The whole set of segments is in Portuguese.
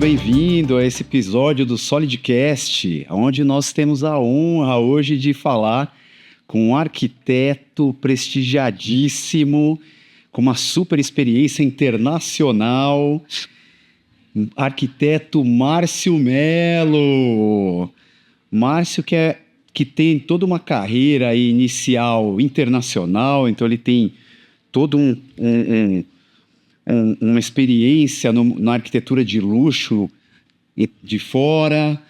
bem-vindo a esse episódio do Solidcast, onde nós temos a honra hoje de falar com um arquiteto prestigiadíssimo, com uma super experiência internacional, arquiteto Márcio Mello. Márcio que tem toda uma carreira inicial internacional, então ele tem todo uma experiência na arquitetura de luxo de fora,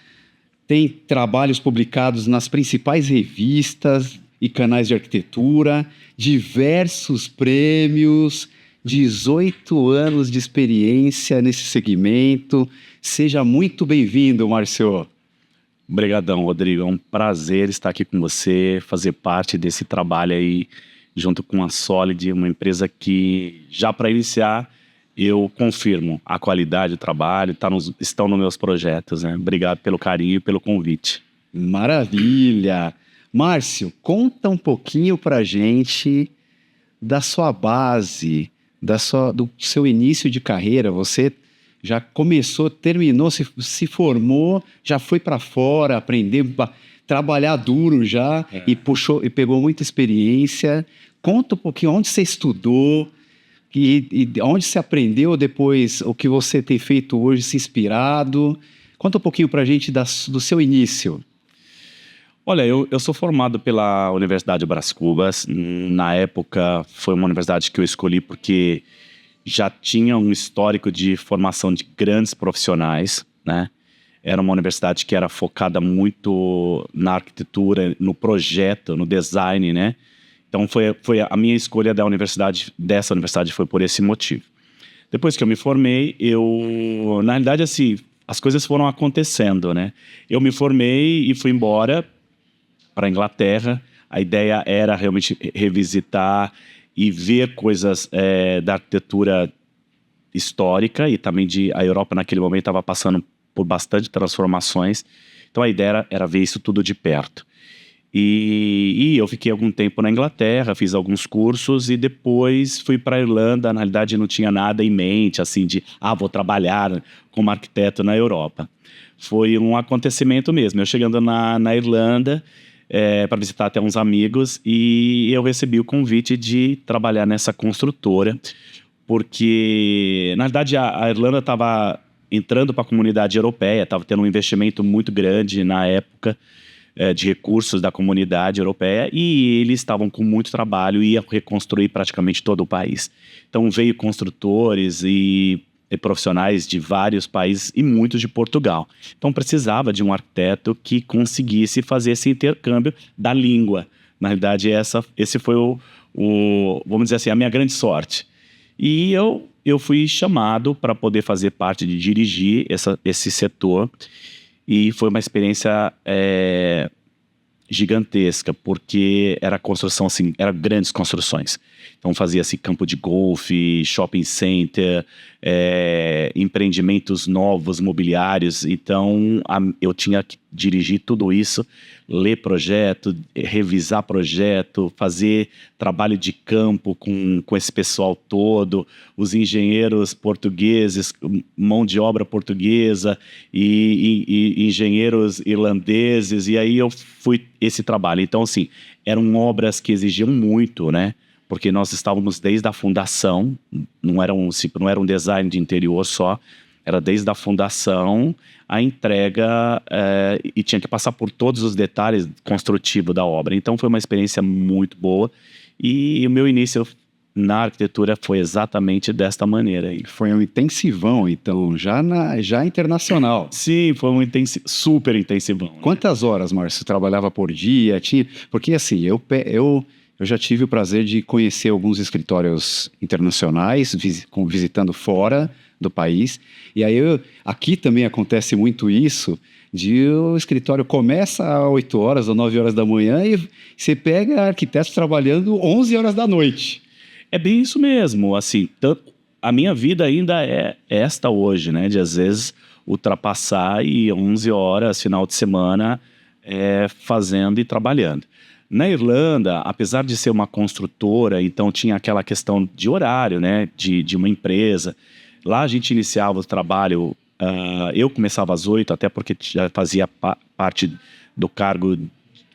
tem trabalhos publicados nas principais revistas e canais de arquitetura, diversos prêmios, 18 anos de experiência nesse segmento. Seja muito bem-vindo, Márcio. Obrigadão, Rodrigo. É um prazer estar aqui com você, fazer parte desse trabalho aí, junto com a Solid, uma empresa que, já para iniciar, eu confirmo a qualidade do trabalho, estão nos meus projetos, né? Obrigado pelo carinho e pelo convite. Maravilha! Márcio, conta um pouquinho pra gente da sua base, do seu início de carreira. Você já começou, terminou, se formou, já foi para fora, aprender, trabalhar duro já, e pegou muita experiência. Conta um pouquinho onde você estudou e onde você aprendeu depois, o que você tem feito hoje, se inspirado. Conta um pouquinho para a gente do seu início. Olha, eu sou formado pela Universidade Brás Cubas. Na época, foi uma universidade que eu escolhi porque já tinha um histórico de formação de grandes profissionais, né? Era uma universidade que era focada muito na arquitetura, no projeto, no design, né? Então foi a minha escolha dessa universidade foi por esse motivo. Depois que eu me formei, na realidade, assim, as coisas foram acontecendo, né? Eu me formei e fui embora para a Inglaterra. A ideia era realmente revisitar e ver coisas da arquitetura histórica, e também a Europa naquele momento estava passando por bastante transformações. Então a ideia era ver isso tudo de perto. E eu fiquei algum tempo na Inglaterra, fiz alguns cursos e depois fui para a Irlanda. Na realidade, não tinha nada em mente, assim, vou trabalhar como arquiteto na Europa. Foi um acontecimento mesmo. Eu chegando na Irlanda para visitar até uns amigos, e eu recebi o convite de trabalhar nessa construtora, porque, na verdade, a Irlanda estava entrando para a comunidade europeia, estava tendo um investimento muito grande na época, de recursos da comunidade europeia, e eles estavam com muito trabalho e ia reconstruir praticamente todo o país. Então veio construtores e profissionais de vários países e muitos de Portugal. Então precisava de um arquiteto que conseguisse fazer esse intercâmbio da língua. Na realidade, esse foi vamos dizer assim, a minha grande sorte. E eu fui chamado para poder fazer parte de dirigir esse setor. E foi uma experiência gigantesca, porque era construção, assim, eram grandes construções. Então fazia-se campo de golfe, shopping center, empreendimentos novos, mobiliários. Então eu tinha que dirigir tudo isso, ler projeto, revisar projeto, fazer trabalho de campo com esse pessoal todo, os engenheiros portugueses, mão de obra portuguesa e engenheiros irlandeses, e aí eu fui esse trabalho. Então, assim, eram obras que exigiam muito, né? Porque nós estávamos desde a fundação, não era um design de interior só, era desde a fundação, a entrega, e tinha que passar por todos os detalhes construtivos da obra. Então foi uma experiência muito boa, e o meu início na arquitetura foi exatamente desta maneira aí. Foi um intensivão, então, já internacional. Sim, foi um super intensivão. Quantas horas, Márcio, você trabalhava por dia? Porque assim, eu já tive o prazer de conhecer alguns escritórios internacionais, visitando fora do país. E aí, aqui também acontece muito isso, o escritório começa às 8 horas ou 9 horas da manhã e você pega arquitetos trabalhando 11 horas da noite. É bem isso mesmo. Assim, a minha vida ainda é esta hoje, né? De às vezes ultrapassar e 11 horas, final de semana, fazendo e trabalhando. Na Irlanda, apesar de ser uma construtora, então tinha aquela questão de horário, né, de uma empresa. Lá a gente iniciava o trabalho Eu começava às 8, até porque já fazia parte do cargo,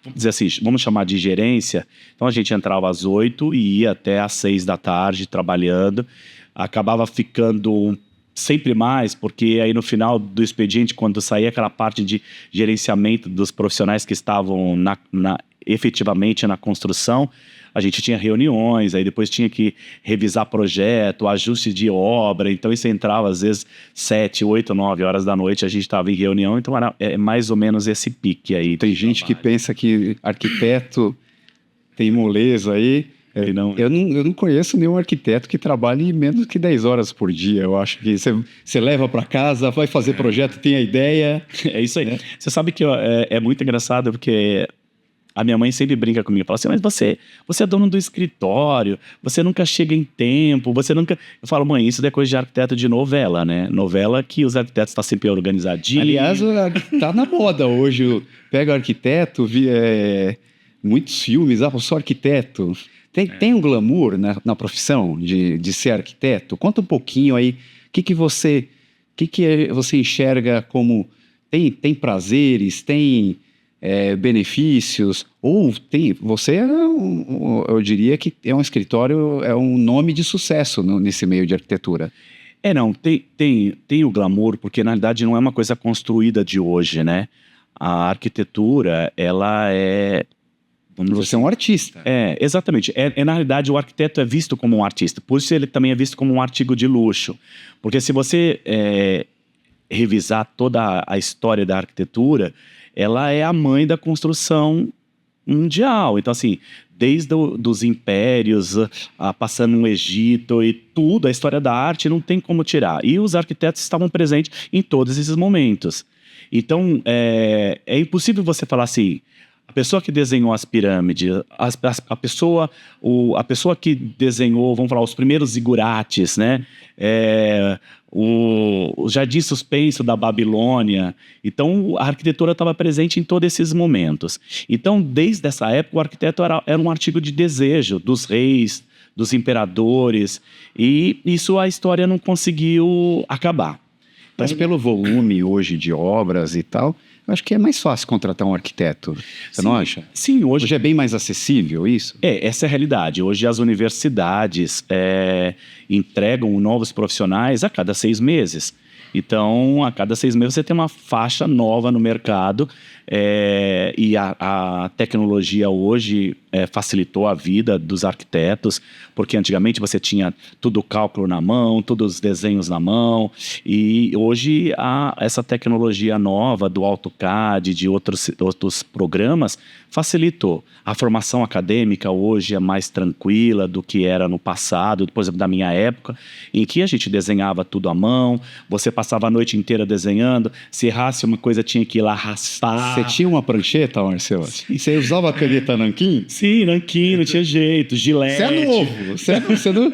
vamos dizer assim, vamos chamar de gerência. Então a gente entrava às 8 e ia até às 6 da tarde trabalhando. Acabava ficando sempre mais, porque aí no final do expediente, quando saía aquela parte de gerenciamento dos profissionais que estavam efetivamente na construção, a gente tinha reuniões, aí depois tinha que revisar projeto, ajuste de obra, então isso entrava às vezes 7, 8, 9 horas da noite, a gente estava em reunião, então era mais ou menos esse pique aí. Tem gente que pensa que arquiteto tem moleza aí. Eu não conheço nenhum arquiteto que trabalhe menos que 10 horas por dia. Eu acho que você leva para casa, vai fazer projeto, tem a ideia. É isso aí. Você sabe que é muito engraçado, porque a minha mãe sempre brinca comigo, fala assim, mas você é dono do escritório, você nunca chega em tempo, você nunca... Eu falo, mãe, isso é coisa de arquiteto de novela, né? Novela que os arquitetos estão sempre organizadinhos. Aliás, tá na moda hoje. Pega o arquiteto, muitos filmes, eu sou arquiteto. Tem um glamour na profissão de ser arquiteto? Conta um pouquinho aí, o que você enxerga como... Tem prazeres, tem benefícios, ou você eu diria que é um escritório, é um nome de sucesso nesse meio de arquitetura. Não, tem o glamour, porque na realidade não é uma coisa construída de hoje, né? A arquitetura, ela é... Você é um artista. Exatamente. Na realidade, o arquiteto é visto como um artista. Por isso ele também é visto como um artigo de luxo. Porque se você revisar toda a história da arquitetura, ela é a mãe da construção mundial. Então, assim, desde dos impérios, passando no Egito e tudo, a história da arte não tem como tirar. E os arquitetos estavam presentes em todos esses momentos. Então, é impossível você falar assim... A pessoa que desenhou as pirâmides, a pessoa que desenhou, vamos falar, os primeiros zigurates, né? O jardim suspenso da Babilônia. Então, a arquitetura estava presente em todos esses momentos. Então, desde essa época, o arquiteto era um artigo de desejo dos reis, dos imperadores, e isso a história não conseguiu acabar. Mas pelo volume hoje de obras e tal, eu acho que é mais fácil contratar um arquiteto. Você não acha? Sim, hoje é bem mais acessível isso? Essa é a realidade. Hoje as universidades entregam novos profissionais a cada 6 meses. Então, a cada 6 meses você tem uma faixa nova no mercado e a tecnologia hoje facilitou a vida dos arquitetos, porque antigamente você tinha tudo o cálculo na mão, todos os desenhos na mão, e hoje essa tecnologia nova do AutoCAD, de outros programas, facilitou. A formação acadêmica hoje é mais tranquila do que era no passado, por exemplo, da minha época, em que a gente desenhava tudo à mão, você passava a noite inteira desenhando, se errasse uma coisa tinha que ir lá raspar. Você tinha uma prancheta, Marcelo? Você usava a caneta nanquim? Sim, nanquim, não tinha jeito, gilete. Você é novo. Você não...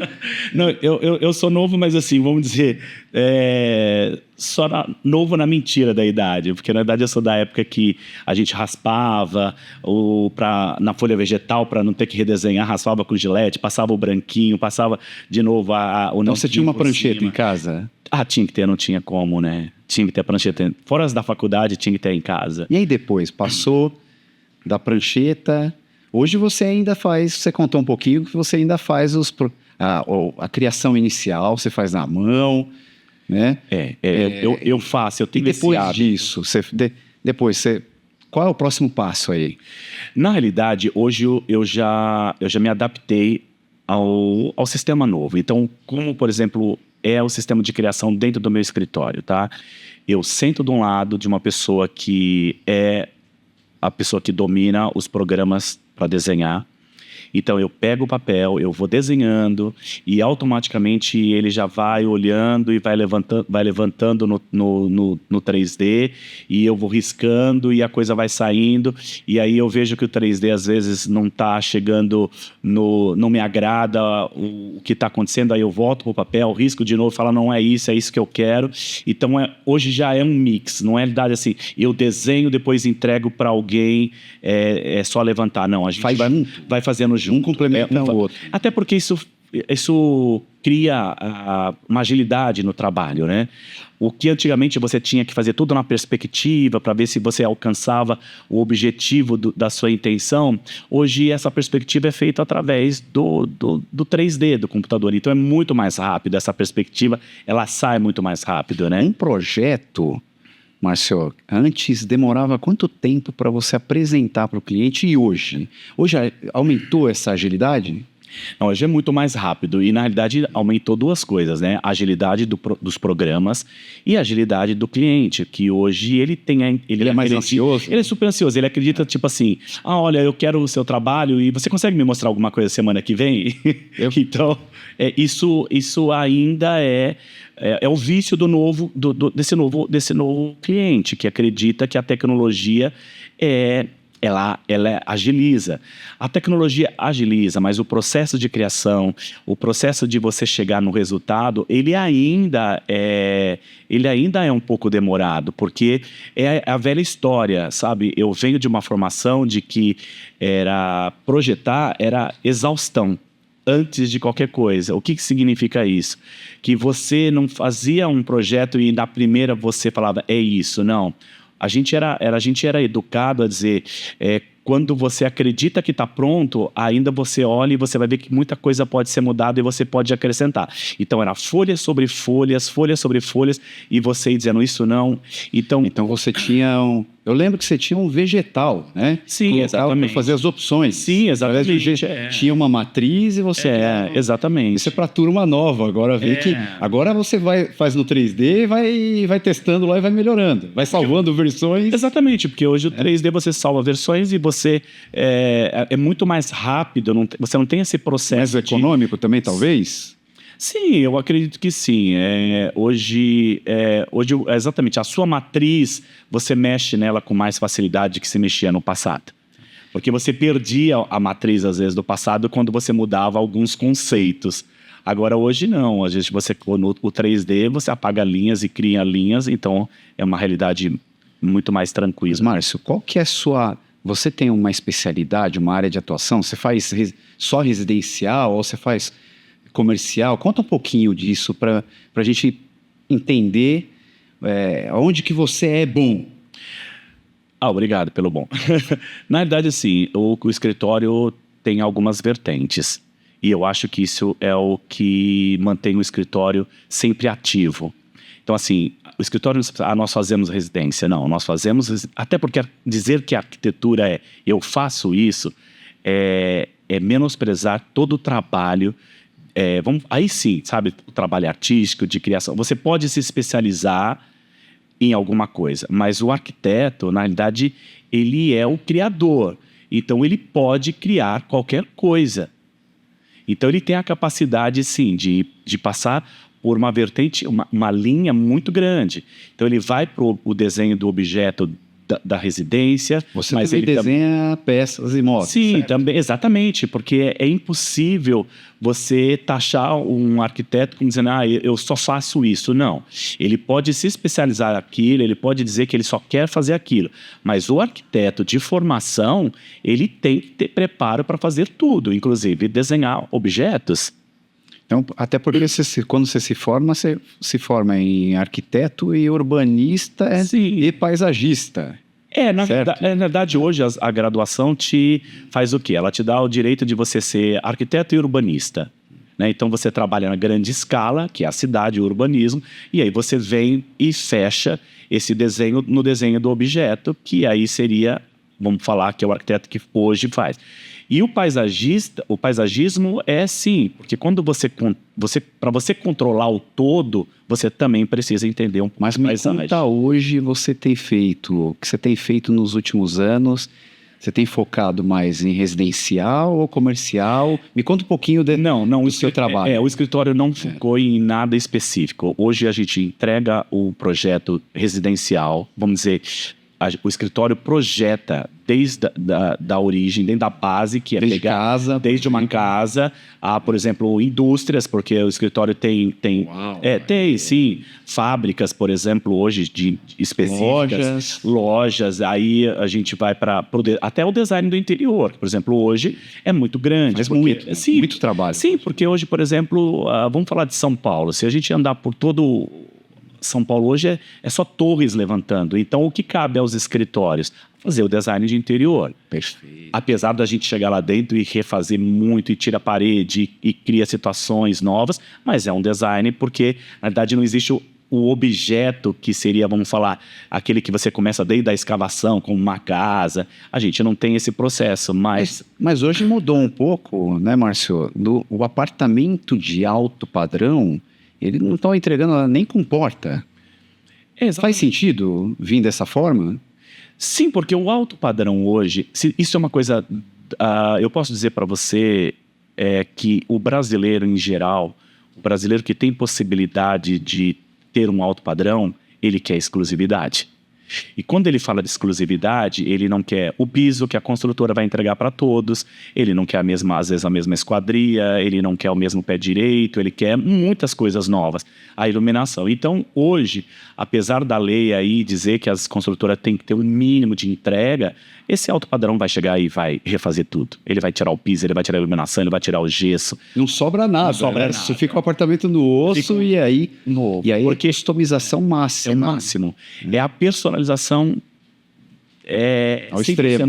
Não, eu sou novo, mas assim, vamos dizer, só novo na mentira da idade, porque na verdade eu sou da época que a gente raspava na folha vegetal para não ter que redesenhar, raspava com gilete, passava o branquinho, passava de novo o Então você tinha uma prancheta cima. Em casa? Tinha que ter, não tinha como, né? Tinha que ter a prancheta. Fora as da faculdade, tinha que ter em casa. E aí depois, passou da prancheta... Hoje você ainda faz, você contou um pouquinho que você ainda faz a criação inicial, você faz na mão, né? Eu faço, eu tenho esse hábito. Depois, qual é o próximo passo aí? Na realidade, hoje eu já me adaptei ao sistema novo. Então, como, por exemplo, é o sistema de criação dentro do meu escritório, tá? Eu sento de um lado de uma pessoa que é a pessoa que domina os programas para desenhar. Então eu pego o papel, eu vou desenhando e automaticamente ele já vai olhando e vai levantando no 3D e eu vou riscando e a coisa vai saindo e aí eu vejo que o 3D às vezes não está chegando, não me agrada o que está acontecendo, aí eu volto para o papel, risco de novo, falo não é isso que eu quero. Então hoje já é um mix, não é verdade assim, eu desenho, depois entrego para alguém, é só levantar, não, a gente vai fazendo um complementa o outro. Até porque isso isso cria uma agilidade no trabalho, né? O que antigamente você tinha que fazer tudo na perspectiva para ver se você alcançava o objetivo da sua intenção, hoje essa perspectiva é feita através do 3D do computador. Então é muito mais rápido essa perspectiva, ela sai muito mais rápido, né? Um projeto, Márcio, antes demorava quanto tempo para você apresentar para o cliente e hoje? Hoje aumentou essa agilidade? Não, hoje é muito mais rápido e, na realidade, aumentou duas coisas, né? A agilidade dos programas e a agilidade do cliente, que hoje ele tem... Ele é mais ansioso? Ele é super ansioso, ele acredita, tipo assim, olha, eu quero o seu trabalho e você consegue me mostrar alguma coisa semana que vem? Então, isso ainda é o vício desse novo cliente, que acredita que a tecnologia ela agiliza. A tecnologia agiliza, mas o processo de criação, o processo de você chegar no resultado, ele ainda é um pouco demorado, porque é a velha história, sabe? Eu venho de uma formação de que projetar era exaustão antes de qualquer coisa. O que significa isso? Que você não fazia um projeto e na primeira você falava, é isso, não. A gente era educado a dizer, quando você acredita que está pronto, ainda você olha e você vai ver que muita coisa pode ser mudada e você pode acrescentar. Então era folhas sobre folhas, folhas sobre folhas, e você dizendo isso não. Então você tinha eu lembro que você tinha um vegetal, né? Sim, exatamente. Para fazer as opções. Sim, exatamente. Tinha uma matriz e você... exatamente. Isso é para turma nova. Agora vê que... Agora você faz no 3D, vai testando lá e vai melhorando. Vai salvando versões. Exatamente, porque hoje o 3D você salva versões e você... É muito mais rápido, você não tem esse processo... Mais econômico também, talvez? Sim, eu acredito que sim. Hoje, exatamente, a sua matriz, você mexe nela com mais facilidade que se mexia no passado. Porque você perdia a matriz, às vezes, do passado quando você mudava alguns conceitos. Agora, hoje, não. Às vezes, o 3D, você apaga linhas e cria linhas, então é uma realidade muito mais tranquila. Mas, Márcio, qual que é a sua... Você tem uma especialidade, uma área de atuação? Você faz só residencial ou você faz... comercial? Conta um pouquinho disso para a gente entender onde que você é bom. Obrigado pelo bom. Na verdade, assim, o escritório tem algumas vertentes e eu acho que isso é o que mantém o escritório sempre ativo. Então, assim, o escritório, nós fazemos residência. Não, nós fazemos... Até porque dizer que a arquitetura eu faço isso é menosprezar todo o trabalho. Aí sim, sabe, o trabalho artístico, de criação. Você pode se especializar em alguma coisa, mas o arquiteto, na realidade, ele é o criador. Então, ele pode criar qualquer coisa. Então, ele tem a capacidade, sim, de passar por uma vertente, uma linha muito grande. Então, ele vai para o desenho do objeto da residência. Você mas ele desenha peças e motos. Sim, certo? Também, exatamente, porque é impossível você taxar um arquiteto como dizendo, eu só faço isso. Não, ele pode se especializar naquilo, ele pode dizer que ele só quer fazer aquilo, mas o arquiteto de formação, ele tem que ter preparo para fazer tudo, inclusive desenhar objetos. Então, até porque quando você se forma em arquiteto e urbanista e paisagista. Na verdade, hoje a graduação te faz o quê? Ela te dá o direito de você ser arquiteto e urbanista. Né? Então, você trabalha na grande escala, que é a cidade, o urbanismo, e aí você vem e fecha esse desenho no desenho do objeto, que aí seria, vamos falar, que é o arquiteto que hoje faz. E o paisagismo é sim, porque quando para você controlar o todo, você também precisa entender um pouco mais paisagem. Mas conta hoje o que você tem feito nos últimos anos. Você tem focado mais em residencial ou comercial? Me conta um pouquinho do seu trabalho. O escritório não focou em nada específico. Hoje a gente entrega o projeto residencial, vamos dizer... o escritório projeta desde da origem, dentro da base, que é Desde pegar casa, desde uma casa a, por exemplo, indústrias, porque o escritório tem Uau. tem sim fábricas, por exemplo, hoje de específicas, lojas. Aí a gente vai para até o design do interior, que, por exemplo, hoje é muito grande. Faz porque, muito trabalho. Sim, porque hoje, por exemplo, vamos falar de São Paulo. Se a gente andar por todo São Paulo hoje é só torres levantando. Então, o que cabe aos escritórios? Fazer o design de interior. Perfeito. Apesar da gente chegar lá dentro e refazer muito, e tira a parede e cria situações novas, mas é um design porque, na verdade, não existe o objeto que seria, vamos falar, aquele que você começa desde a escavação, como uma casa. A gente não tem esse processo, Mas hoje mudou um pouco, né, Márcio? O apartamento de alto padrão, ele não está entregando nem com porta. Faz sentido vir dessa forma? Sim, porque o alto padrão hoje, isso é uma coisa, eu posso dizer para você que o brasileiro em geral, o brasileiro que tem possibilidade de ter um alto padrão, ele quer exclusividade. E quando ele fala de exclusividade, ele não quer o piso que a construtora vai entregar para todos, ele não quer às vezes a mesma esquadria, ele não quer o mesmo pé direito, ele quer muitas coisas novas. A iluminação. Então, hoje, apesar da lei aí dizer que as construtoras têm que ter o mínimo de entrega, esse alto padrão vai chegar e vai refazer tudo. Ele vai tirar o piso, ele vai tirar a iluminação, ele vai tirar o gesso. Não sobra nada. Não sobra nada. Você fica o apartamento no osso e aí... Novo. E aí porque customização máxima. É o máximo. É a personalização ao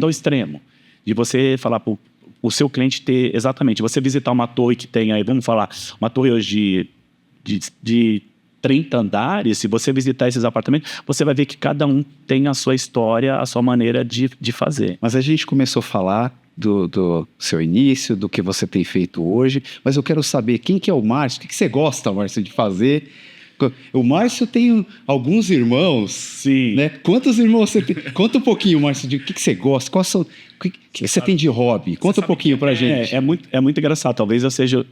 extremo. De você falar para o seu cliente ter... Exatamente. Você visitar uma torre que tem aí, vamos falar, uma torre hoje de 30 andares, se você visitar esses apartamentos, você vai ver que cada um tem a sua história, a sua maneira de fazer. Mas a gente começou a falar do seu início, do que você tem feito hoje, mas eu quero saber quem que é o Márcio, o que você gosta, Márcio, de fazer? O Márcio tem alguns irmãos. Sim. Né? Quantos irmãos você tem? Conta um pouquinho, Márcio, de o que você gosta, o que você tem de hobby? Conta um pouquinho pra gente. É muito engraçado. Talvez eu seja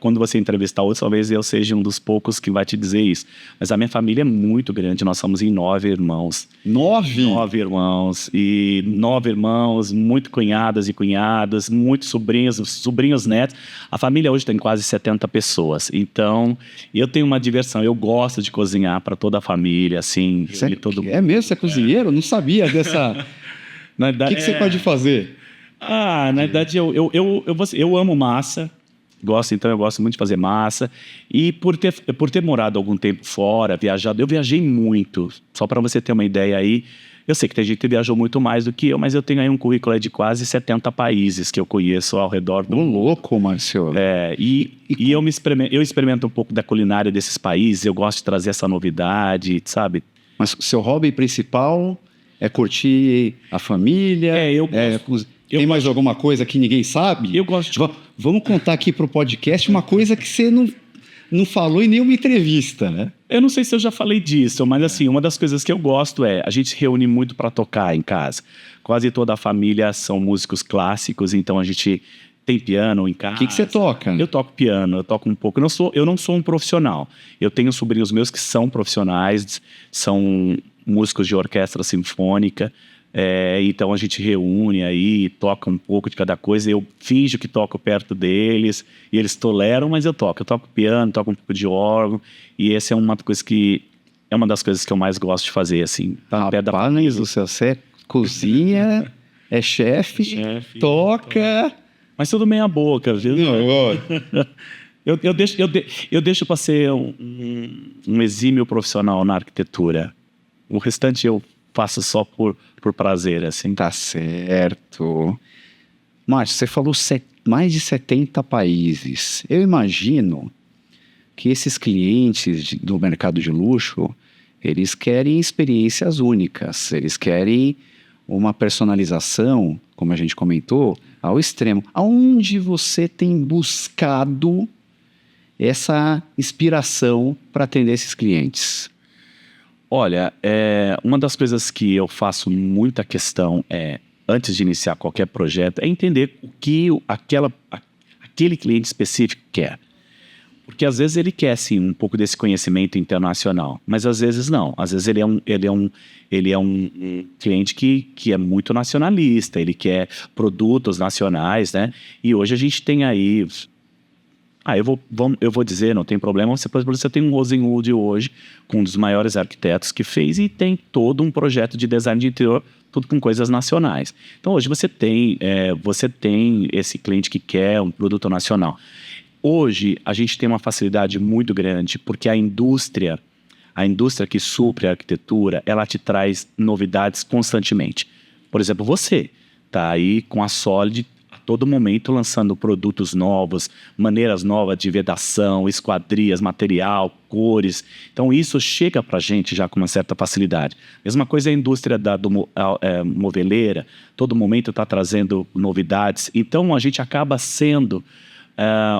quando você entrevistar outros, talvez eu seja um dos poucos que vai te dizer isso. Mas a minha família é muito grande. Nós somos em 9 irmãos. 9? 9 irmãos. E 9 irmãos, muito cunhadas e cunhados, muitos sobrinhos netos. A família hoje tem quase 70 pessoas. Então, eu tenho uma diversão. Eu gosto de cozinhar para toda a família, assim. É mesmo? Você é cozinheiro? Não sabia dessa... O que você pode fazer? Na verdade, eu amo massa. Eu gosto muito de fazer massa. E por ter morado algum tempo fora, viajado, eu viajei muito. Só para você ter uma ideia aí, eu sei que tem gente que viajou muito mais do que eu, mas eu tenho aí um currículo de quase 70 países que eu conheço ao redor do mundo. Louco, Márcio. Eu experimento um pouco da culinária desses países, eu gosto de trazer essa novidade, sabe? Mas seu hobby principal é curtir a família? Tem mais alguma coisa que ninguém sabe? Eu gosto de... Vamos contar aqui para o podcast uma coisa que você não falou em nenhuma entrevista, né? Eu não sei se eu já falei disso, mas assim, uma das coisas que eu gosto a gente se reúne muito para tocar em casa. Quase toda a família são músicos clássicos, então a gente tem piano em casa. O que você toca? Eu toco piano, eu toco um pouco. Eu não sou um profissional. Eu tenho sobrinhos meus que são profissionais, são músicos de orquestra sinfônica. Então a gente reúne aí, toca um pouco de cada coisa. Eu finjo que toco perto deles e eles toleram, mas eu toco piano, toco um pouco de órgão, e essa é uma coisa é uma das coisas que eu mais gosto de fazer, assim. Rapaz, você cozinha, é chefe, toca, mas tudo meia boca, viu? Eu deixo para ser um exímio profissional na arquitetura. O restante eu faço só por prazer, assim. Tá certo. Márcio, você falou mais de 70 países. Eu imagino que esses clientes do mercado de luxo, eles querem experiências únicas, eles querem uma personalização, como a gente comentou, ao extremo. Aonde você tem buscado essa inspiração para atender esses clientes? Olha, uma das coisas que eu faço muita questão antes de iniciar qualquer projeto, é entender o que aquele cliente específico quer. Porque às vezes ele quer, sim, um pouco desse conhecimento internacional, mas às vezes não. Às vezes ele é um cliente que é muito nacionalista, ele quer produtos nacionais, né? E hoje a gente tem aí... eu vou dizer, não tem problema, você tem um Rosenwood hoje, com um dos maiores arquitetos que fez, e tem todo um projeto de design de interior, tudo com coisas nacionais. Então hoje você tem esse cliente que quer um produto nacional. Hoje a gente tem uma facilidade muito grande, porque a indústria que supre a arquitetura, ela te traz novidades constantemente. Por exemplo, você está aí com a Solid a todo momento lançando produtos novos, maneiras novas de vedação, esquadrias, material, cores. Então isso chega para a gente já com uma certa facilidade. Mesma coisa a indústria moveleira, todo momento está trazendo novidades. Então a gente acaba sendo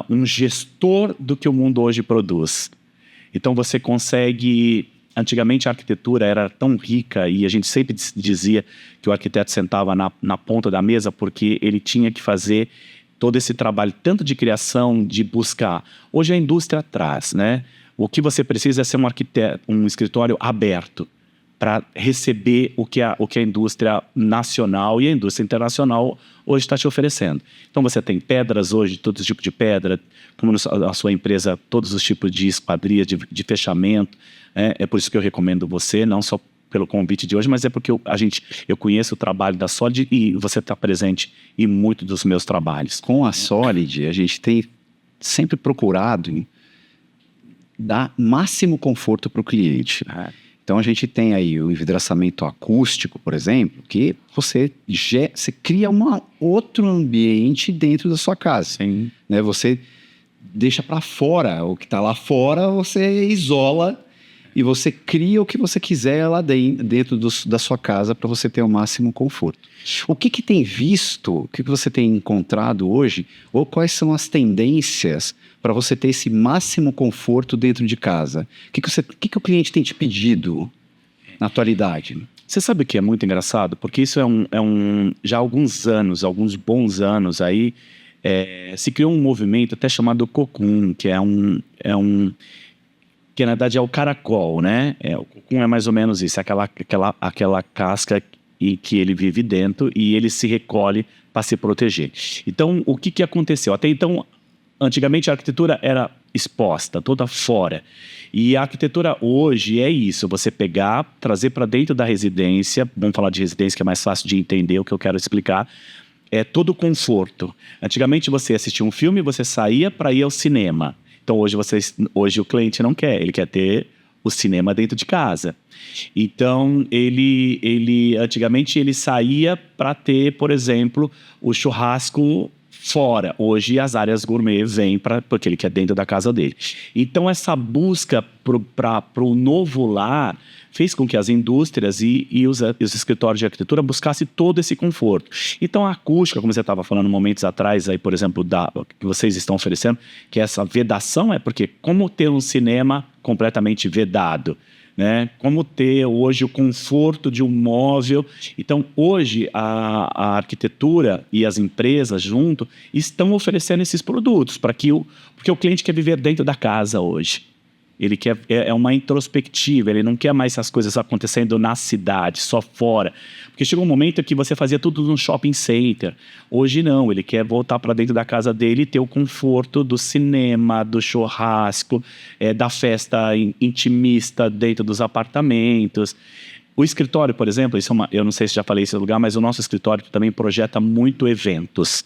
um gestor do que o mundo hoje produz. Então você consegue... Antigamente a arquitetura era tão rica e a gente sempre dizia que o arquiteto sentava na ponta da mesa porque ele tinha que fazer todo esse trabalho, tanto de criação, de buscar. Hoje a indústria traz, né? O que você precisa é ser um escritório aberto para receber o que a indústria nacional e a indústria internacional hoje está te oferecendo. Então você tem pedras hoje, todo tipo de pedra, como a sua empresa, todos os tipos de esquadrias, de fechamento. É por isso que eu recomendo você, não só pelo convite de hoje, mas é porque eu conheço o trabalho da Solid e você está presente em muitos dos meus trabalhos. Com a Solid, a gente tem sempre procurado dar máximo conforto para o cliente. Então a gente tem aí o envidraçamento acústico, por exemplo, que você cria outro ambiente dentro da sua casa. Sim. Né? Você deixa para fora o que está lá fora, você isola e você cria o que você quiser lá dentro da sua casa para você ter o máximo conforto. O que tem visto, o que você tem encontrado hoje, ou quais são as tendências para você ter esse máximo conforto dentro de casa? O que o cliente tem te pedido na atualidade? Você sabe o que é muito engraçado? Porque isso já há alguns bons anos aí, se criou um movimento até chamado Cocoon, que que na verdade é o caracol, né? O cocum é mais ou menos isso, aquela casca e que ele vive dentro e ele se recolhe para se proteger. Então, o que aconteceu? Até então, antigamente a arquitetura era exposta, toda fora. E a arquitetura hoje é isso, você pegar, trazer para dentro da residência, vamos falar de residência que é mais fácil de entender o que eu quero explicar, é todo o conforto. Antigamente você assistia um filme, você saía para ir ao cinema. Então hoje o cliente não quer, ele quer ter o cinema dentro de casa. Então antigamente ele saía para ter, por exemplo, o churrasco fora. Hoje as áreas gourmet vêm porque ele quer dentro da casa dele. Então essa busca para o novo lar fez com que as indústrias e os escritórios de arquitetura buscassem todo esse conforto. Então a acústica, como você estava falando momentos atrás, aí, por exemplo, que vocês estão oferecendo, que essa vedação é porque como ter um cinema completamente vedado? Né? Como ter hoje o conforto de um móvel. Então hoje a arquitetura e as empresas junto estão oferecendo esses produtos porque o cliente quer viver dentro da casa hoje. Ele quer, uma introspectiva, ele não quer mais essas coisas acontecendo na cidade, só fora. Porque chegou um momento que você fazia tudo no shopping center. Hoje não, ele quer voltar para dentro da casa dele e ter o conforto do cinema, do churrasco, da festa intimista dentro dos apartamentos. O escritório, por exemplo, eu não sei se já falei esse lugar, mas o nosso escritório também projeta muito eventos.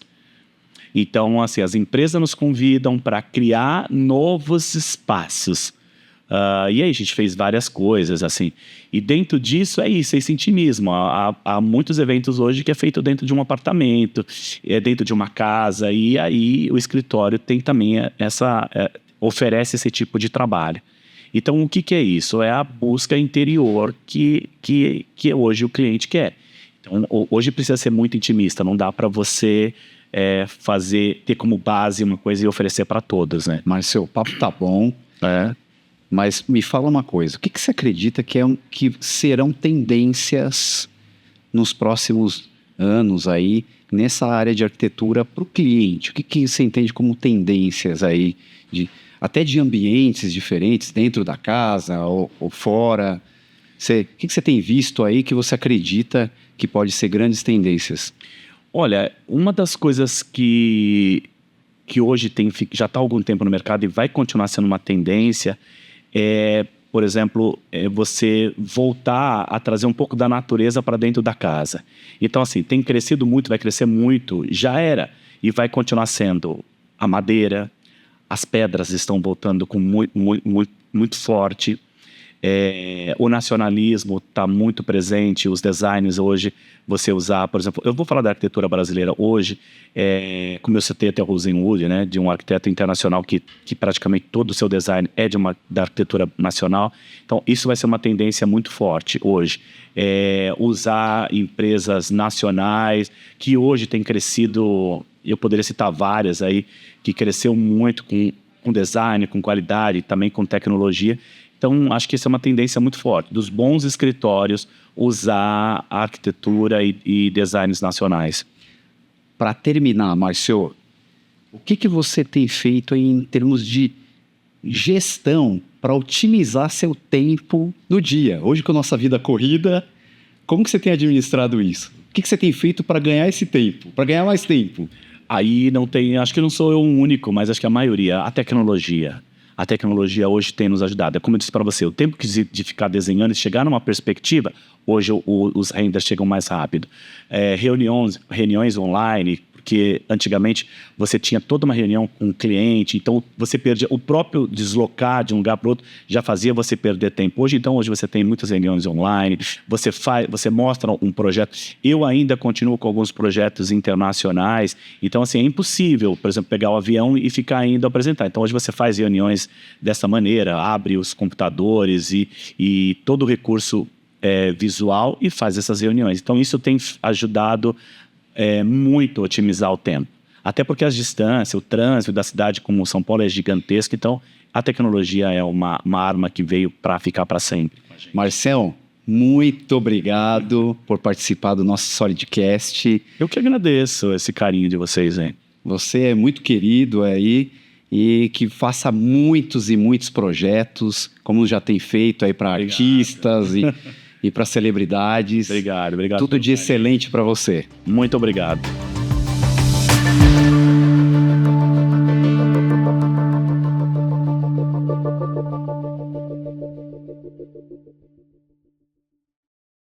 Então, assim, as empresas nos convidam para criar novos espaços. E aí a gente fez várias coisas, assim. E dentro disso é isso, é esse intimismo. Há muitos eventos hoje que é feito dentro de um apartamento, dentro de uma casa. E aí o escritório tem também oferece esse tipo de trabalho. Então, o que é isso? É a busca interior que hoje o cliente quer. Então, hoje precisa ser muito intimista. Não dá para você ter como base uma coisa e oferecer para todos, né? Márcio, o papo tá bom, mas me fala uma coisa. O que você acredita que serão tendências nos próximos anos aí nessa área de arquitetura para o cliente? O que você entende como tendências aí? até de ambientes diferentes, dentro da casa ou fora. O que você tem visto aí que você acredita que pode ser grandes tendências? Olha, uma das coisas que hoje já está há algum tempo no mercado e vai continuar sendo uma tendência é, por exemplo, você voltar a trazer um pouco da natureza para dentro da casa. Então, assim, tem crescido muito, vai crescer muito, já era, e vai continuar sendo a madeira, as pedras estão voltando com muito forte. O nacionalismo está muito presente, os designs hoje, você usar, por exemplo, eu vou falar da arquitetura brasileira hoje, como eu citei até o Rosenwood, né, de um arquiteto internacional que praticamente todo o seu design é da arquitetura nacional. Então, isso vai ser uma tendência muito forte hoje. Usar empresas nacionais, que hoje tem crescido, eu poderia citar várias aí, que cresceu muito com design, com qualidade, também com tecnologia. Então, acho que isso é uma tendência muito forte, dos bons escritórios usar a arquitetura e designs nacionais. Para terminar, Márcio, o que você tem feito aí em termos de gestão para otimizar seu tempo no dia? Hoje, com a nossa vida corrida, como que você tem administrado isso? O que você tem feito para ganhar esse tempo, para ganhar mais tempo? Aí não tem, acho que não sou eu o único, mas acho que a maioria, a tecnologia. A tecnologia hoje tem nos ajudado. É como eu disse para você, o tempo de ficar desenhando e chegar numa perspectiva, hoje os renders chegam mais rápido. Reuniões online, porque antigamente você tinha toda uma reunião com o cliente, então você perdia, o próprio deslocar de um lugar para o outro já fazia você perder tempo. Hoje você tem muitas reuniões online, você mostra um projeto. Eu ainda continuo com alguns projetos internacionais, então assim, é impossível, por exemplo, pegar o avião e ficar indo apresentar. Então hoje você faz reuniões dessa maneira, abre os computadores e todo o recurso visual e faz essas reuniões. Então isso tem ajudado muito a otimizar o tempo. Até porque as distâncias, o trânsito da cidade como São Paulo é gigantesco, então a tecnologia é uma arma que veio para ficar para sempre. Marcel, muito obrigado por participar do nosso Solidcast. Eu que agradeço esse carinho de vocês, hein? Você é muito querido aí e que faça muitos e muitos projetos, como já tem feito aí para artistas e para celebridades. Obrigado. Tudo de excelente para você. Muito obrigado.